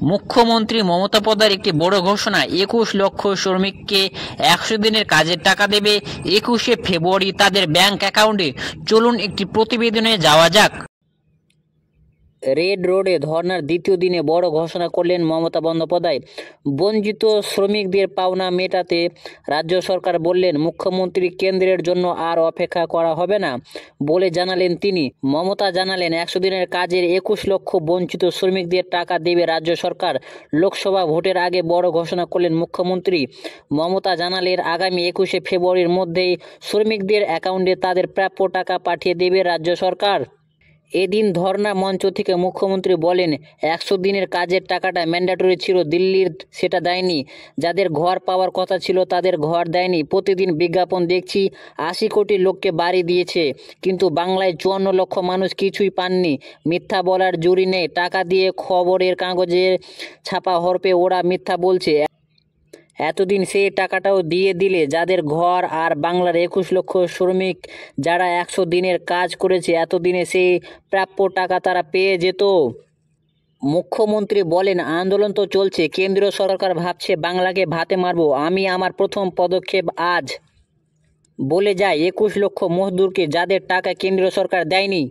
মুখ্যমন্ত্রী মমতা বন্দ্যোপাধ্যায়ের একটি বড় ঘোষণা, 21 লক্ষ শ্রমিককে 100 দিনের কাজের টাকা দেবে 21শে ফেব্রুয়ারি তাদের ব্যাংক অ্যাকাউন্টে। চলুন একটি প্রতিবেদনে যাওয়া যাক। রেড রোডে ধর্নার দ্বিতীয় দিনে বড় ঘোষণা করলেন মমতা বন্দ্যোপাধ্যায়। বঞ্চিত শ্রমিকদের পাওনা মেটাতে রাজ্য সরকার বললেন মুখ্যমন্ত্রী, কেন্দ্রের জন্য আর অপেক্ষা করা হবে না বলে জানালেন তিনি। মমতা জানালেন 100 দিনের কাজের 21 লক্ষ বঞ্চিত শ্রমিকদের টাকা দেবে রাজ্য সরকার। লোকসভা ভোটের আগে বড় ঘোষণা করলেন মুখ্যমন্ত্রী। মমতা জানালেন আগামী 21শে ফেব্রুয়ারির মধ্যেই শ্রমিকদের অ্যাকাউন্টে তাদের প্রাপ্য টাকা পাঠিয়ে দেবে রাজ্য সরকার। এদিন ধর্না মঞ্চ থেকে মুখ্যমন্ত্রী বলেন, 100 দিনের কাজের টাকাটা ম্যান্ডেটরি ছিল, দিল্লির সেটা দেয়নি। যাদের ঘর পাওয়ার কথা ছিল তাদের ঘর দেয়নি। প্রতিদিন বিজ্ঞাপন দেখছি 80 কোটি লোককে বাড়ি দিয়েছে, কিন্তু বাংলায় 54 লক্ষ মানুষ কিছুই পাননি। মিথ্যা বলার জুড়ি নেই। টাকা দিয়ে খবরের কাগজের ছাপা হরপে ওরা মিথ্যা বলছে। এতদিন সেই টাকাটাও দিয়ে দিলে যাদের ঘর, আর বাংলার 21 লক্ষ শ্রমিক যারা 100 দিনের কাজ করেছে, এতদিনে সেই প্রাপ্য টাকা তারা পেয়ে যেত। মুখ্যমন্ত্রী বলেন, আন্দোলন তো চলছে, কেন্দ্রীয় সরকার ভাবছে বাংলাকে ভাতে মারবো। আমি আমার প্রথম পদক্ষেপ আজ বলে যাই 21 লক্ষ মজদুরকে যাদের টাকা কেন্দ্রীয় সরকার দেয়নি,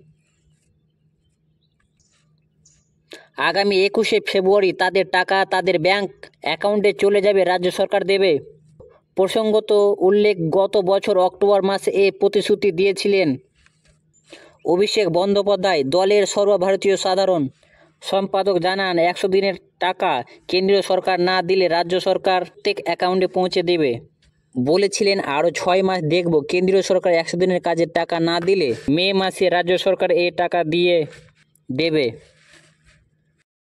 আগামী 21শে ফেব্রুয়ারি তাদের টাকা তাদের ব্যাংক অ্যাকাউন্টে চলে যাবে, রাজ্য সরকার দেবে। প্রসঙ্গত উল্লেখ, গত বছর অক্টোবর মাসে এ প্রতিশ্রুতি দিয়েছিলেন অভিষেক বন্দ্যোপাধ্যায়। দলের সর্বভারতীয় সাধারণ সম্পাদক জানান, 100 দিনের টাকা কেন্দ্রীয় সরকার না দিলে রাজ্য সরকার প্রত্যেক অ্যাকাউন্টে পৌঁছে দেবে। বলেছিলেন আরও 6 মাস দেখব, কেন্দ্রীয় সরকার 100 দিনের কাজের টাকা না দিলে মে মাসে রাজ্য সরকার এই টাকা দিয়ে দেবে।